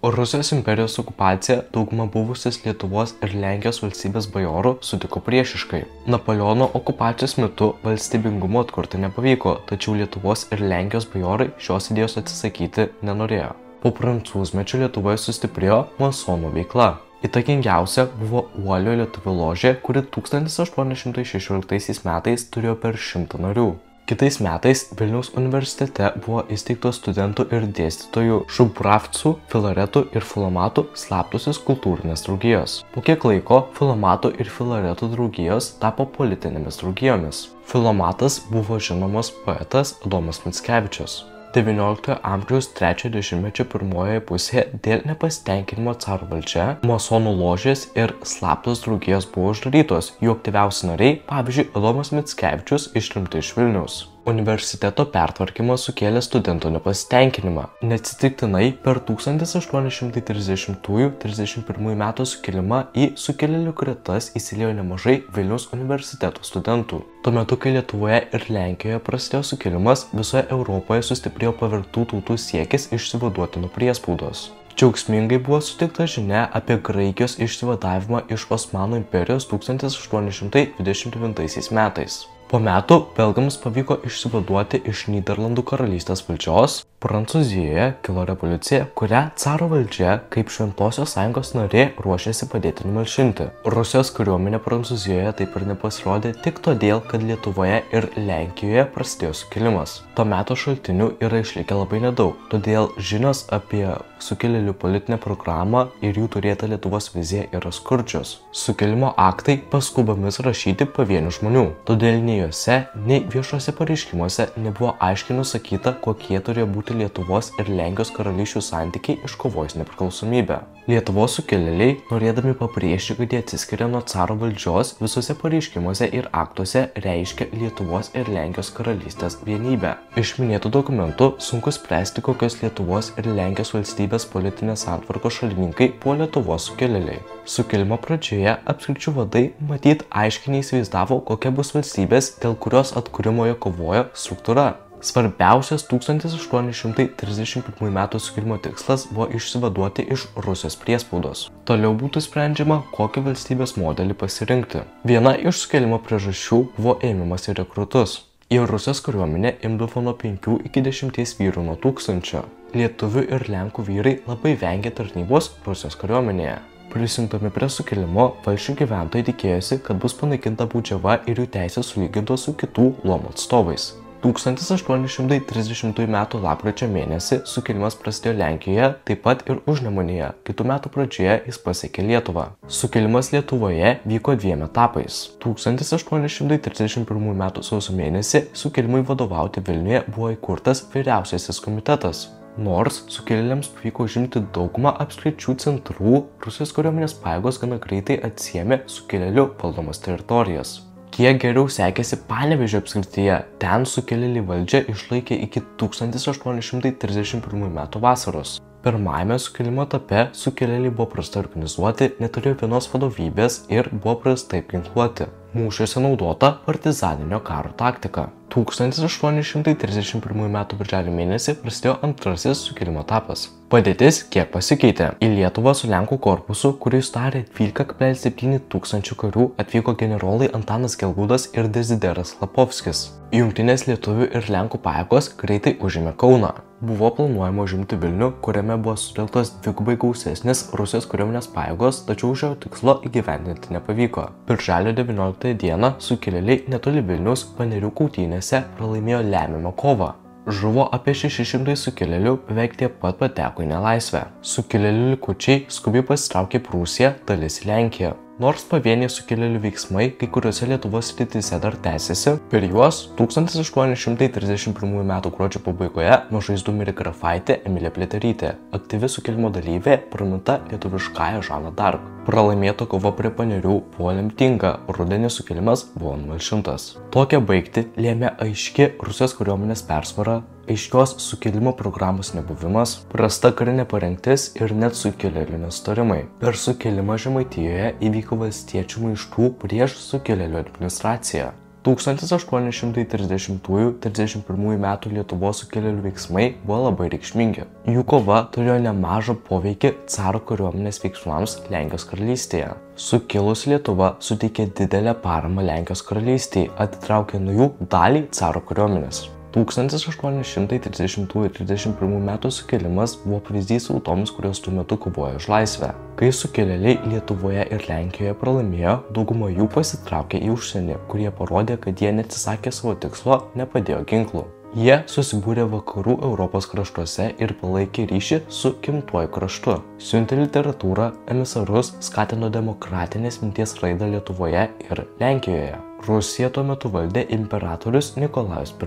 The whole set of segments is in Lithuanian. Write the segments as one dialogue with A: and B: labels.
A: Rusijos imperijos okupacija dauguma buvusios Lietuvos ir Lenkijos valstybės bajorų sutiko priešiškai. Napoleono okupacijos metu valstybingumo atkurti nepavyko, tačiau Lietuvos ir Lenkijos bajorai šios idėjos atsisakyti nenorėjo. Po prancūzmečio Lietuvoje sustiprėjo masonų veikla. Įtakingiausia buvo Uolio lietuvių ložė, kuri 1816 metais turėjo per 100 narių. Kitais metais Vilniaus universitete buvo įsteigtos studentų ir dėstytojų šubravcų, filaretų ir filomatų slaptosios kultūrinės draugijos. Po kiek laiko filomatų ir filaretų draugijos tapo politinėmis draugijomis. Filomatas buvo žinomas poetas Adomas Mickevičius. XIX amžiaus 3-ojo dešimtmečio pirmojoje pusėje dėl nepasitenkinimo caro valdžia, masonų ložės ir slaptos draugijos buvo uždarytos, jų aktyviausi nariai, pavyzdžiui, Adomas Mickevičius, ištremti iš Vilniaus. Universiteto pertvarkymas sukėlė studentų nepasitenkinimą. Neatsitiktinai per 1830–31 metų sukilimą į sukilėlių gretas įsiliejo nemažai Vilniaus universiteto studentų. Tuo metu, kai Lietuvoje ir Lenkijoje prasidėjo sukilimas, visoje Europoje sustiprėjo pavergtų tautų siekis išsivaduoti nuo priespaudos. Džiaugsmingai buvo suteikta žinia apie Graikijos išsivadavimą iš Osmanų imperijos 1829 metais. Po metų belgams pavyko išsivaduoti iš Nyderlandų karalystės valdžios. Prancūzijoje kilo revoliucija, kurią caro valdžia kaip Šventosios sąjungos narė ruošėsi padėti numalšinti. Rusijos kariuomenė Prancūzijoje taip ir nepasirodė tik todėl, kad Lietuvoje ir Lenkijoje prasidėjo sukilimas. To meto šaltinių yra išlikę labai nedaug, todėl žinios apie sukilėlių politinę programą ir jų turėta Lietuvos vizija yra skurdžios. Sukilimo aktai paskubomis rašyti pavienių žmonių, todėl nei juose, nei viešuose pareiškimuose nebuvo aiškiai nusakyta, kokie turėjo būti Lietuvos ir Lenkijos karalysčių santykiai iškovojus nepriklausomybę. Lietuvos sukilėliai, norėdami pabrėžti, kad jie atsiskiria nuo caro valdžios, visuose pareiškimuose ir aktuose reiškia Lietuvos ir Lenkijos karalystės vienybę. Iš minėtų dokumentų sunku spręsti, kokios Lietuvos ir Lenkijos valstybės politinės santvarkos šalininkai buvo Lietuvos sukilėliai. Sukilimo pradžioje apskričių vadai matyt aiškiai neįsivaizdavo, kokia bus valstybės, dėl kurios atkūrimo jie kovojo struktūra. Svarbiausias 1831 metų sukilimo tikslas buvo išsivaduoti iš Rusijos priespaudos. Toliau būtų sprendžiama, kokį valstybės modelį pasirinkti. Viena iš sukilimo priežasčių buvo ėmimas į rekrutus. Į Rusijos kariuomenę imdavo nuo 5 iki 10 vyrų nuo 1000. Lietuvių ir Lenkų vyrai labai vengė tarnybos Rusijos kariuomenėje. Prisijungdami prie sukilimo, valsčių gyventojai tikėjosi, kad bus panaikinta baudžiava ir jų teisės sulygintos su kitų luomų atstovais. 1830 m. lapkričio mėnesį sukilimas prasidėjo Lenkijoje, taip pat ir Užnemunėje. Kitų metų pradžioje jis pasiekė Lietuvą. Sukilimas Lietuvoje vyko dviem etapais. 1831 m. sausio mėnesį sukilimui vadovauti Vilniuje buvo įkurtas vyriausiasis komitetas. Nors sukilėliams pavyko užimti daugumą apskričių centrų, Rusijos kariuomenės pajėgos gana greitai atsiėmė sukilėlių valdomas teritorijas. Kiek geriau sekėsi Panevėžio apskrityje, ten sukilėliai valdžią išlaikė iki 1831 m. vasaros. Pirmajame sukilimo etape sukilėliai buvo prastai organizuoti, neturėjo vienos vadovybės ir buvo prastai ginkluoti. Mūšiuose naudota partizaninio karo taktika. 1831 m. birželio mėnesį prasidėjo antrasis sukilimo etapas. Padėtis kiek pasikeitė. Į Lietuvą su Lenkų korpusu, kurį sudarė 12,7 tūkstančių karių, atvyko generolai Antanas Gelgūdas ir Dezideras Lapovskis. Jungtinės lietuvių ir Lenkų pajėgos greitai užėmė Kauną. Buvo planuojama užimti Vilnių, kuriame buvo sutelktos dvigubai gausesnės Rusijos kariuomenės pajėgos, tačiau šio tikslo įgyvendinti nepavyko. Birželio 19 dieną sukilėliai netoli Vilniaus Panerių kautynėse pralaimėjo lemiamą kovą. Žuvo apie 600 sukilėlių, beveik tiek pat pateko į nelaisvę. Sukilėlių likučiai skubiai pasitraukė Prūsiją, dalis į Lenkiją. Nors pavieniai sukilėlių veiksmai kai kuriuose Lietuvos srityse dar tęsiasi, per juos 1831 m. gruodžio pabaigoje nuo žaizdų mirė grafaitė Emilija Pliaterytė, aktyvi sukilimo dalyvė, praminta lietuviškąja Žana d'Arc. Pralaimėta kova prie Panerių buvo lemtinga, rudenį sukilimas buvo numalšintas. Tokią baigtį lėmė aiški Rusijos kariuomenės persvara, aiškios sukilimo programos nebuvimas, prasta karinė parengtis ir net sukilėlių nesutarimai. Per sukilimą Žemaitijoje įvyko valstiečių maištų prieš sukilėlių administraciją. 1830–31 metų Lietuvos sukilėlių veiksmai buvo labai reikšmingi. Jų kova turėjo nemažą poveikį caro kariuomenės veiksmams Lenkijos karalystėje. Sukilusi Lietuva suteikė didelę paramą Lenkijos karalystei, atitraukė nuo jų dalį caro kariuomenės. 1830–31 metų sukilimas buvo pavyzdys tautoms, kurios tuo metu kovojo už laisvę. Kai sukilėliai Lietuvoje ir Lenkijoje pralaimėjo, dauguma jų pasitraukė į užsienį, kurie parodė, kad jie neatsisakė savo tikslo, nepadėjo ginklų. Jie susibūrė vakarų Europos kraštuose ir palaikė ryšį su gimtuoju kraštu. Siuntė literatūrą, emisarus, skatino demokratinės minties raidą Lietuvoje ir Lenkijoje. Rusiją tuo metu valdė imperatorius Nikolajus I.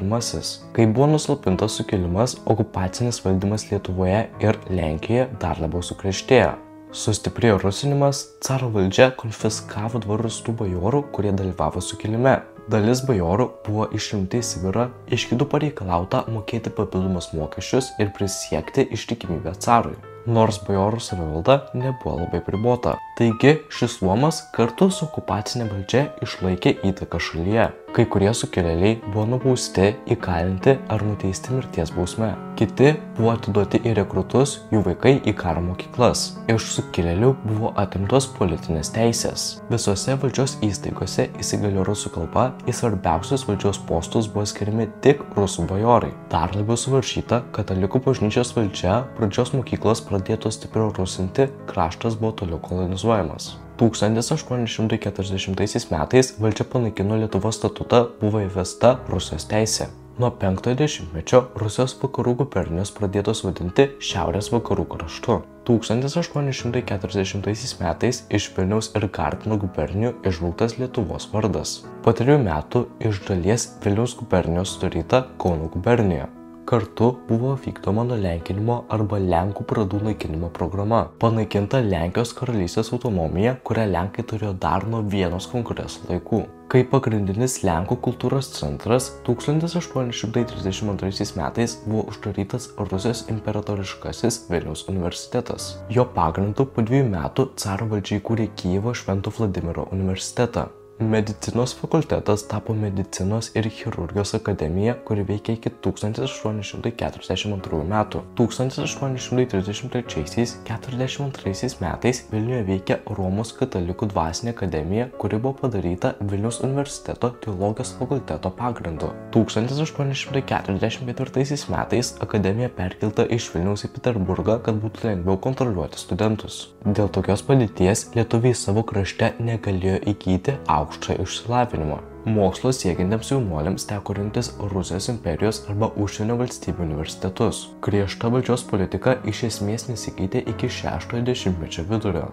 A: Kai buvo nuslopintas sukilimas, okupacinis valdymas Lietuvoje ir Lenkijoje dar labiau sukrėštėjo. Sustiprėjo rusinimas, caro valdžia konfiskavo dvarus tų bajorų, kurie dalyvavo sukilime. Dalis bajorų buvo išimti į Sibirą, iš kitų pareikalauta mokėti papildomus mokesčius ir prisiekti ištikimybę carui. Nors bajorų savivalda nebuvo labai pribota. Taigi šis luomas kartu su okupacinė valdžia išlaikė įtaką šalyje. Kai kurie sukilėliai buvo nubausti, įkalinti ar nuteisti mirties bausme. Kiti buvo atiduoti į rekrutus, jų vaikai į karo mokyklas. Iš sukilėlių buvo atimtos politinės teisės. Visose valdžios įstaigose įsigaliojo rusų kalba, į svarbiausius valdžios postus buvo skiriami tik rusų bajorai. Dar labiau suvaržyta katalikų bažnyčios valdžia, pradžios mokyklos pradėtos stipriau rusinti, kraštas buvo toliau kolonizuojamas. 1840 metais valdžia panaikino Lietuvos statutą, buvo įvesta Rusijos teisė. Nuo 5-ojo dešimtmečio Rusijos vakarų gubernijos pradėtos vadinti šiaurės vakarų kraštu. 1840 metais iš Vilniaus ir Gardino gubernijų išbrauktas Lietuvos vardas. Po 3 metų iš dalies Vilniaus gubernijos sudaryta Kauno gubernija. Kartu buvo vykdoma nulenkinimo arba Lenkų pradų naikinimo programa. Panaikinta Lenkijos karalystės autonomija, kurią Lenkai turėjo dar nuo Vienos kongreso laikų. Kaip pagrindinis Lenkų kultūros centras, 1832 metais buvo uždarytas Rusijos imperatoriškasis Vilniaus universitetas. Jo pagrindu po 2 metų caro valdžia įkūrė Kijevo Švento Vladimiro universitetą. Medicinos fakultetas tapo medicinos ir chirurgijos akademija, kuri veikė iki 1842 metų. 1833–42 metais Vilniuje veikė Romos katalikų dvasinė akademija, kuri buvo padaryta Vilniaus universiteto teologijos fakulteto pagrindu. 1844 metais akademija perkelta iš Vilniaus į Peterburgą, kad būtų lengviau kontroliuoti studentus. Dėl tokios padėties lietuviai savo krašte negalėjo įgyti aukštą išsilavinimą. Mokslo siekiantiems jaunuoliams teko rinktis Rusijos imperijos arba užsienio valstybių universitetus. Griežta valdžios politika iš esmės nesikeitė iki 6-ojo dešimtmečio vidurio.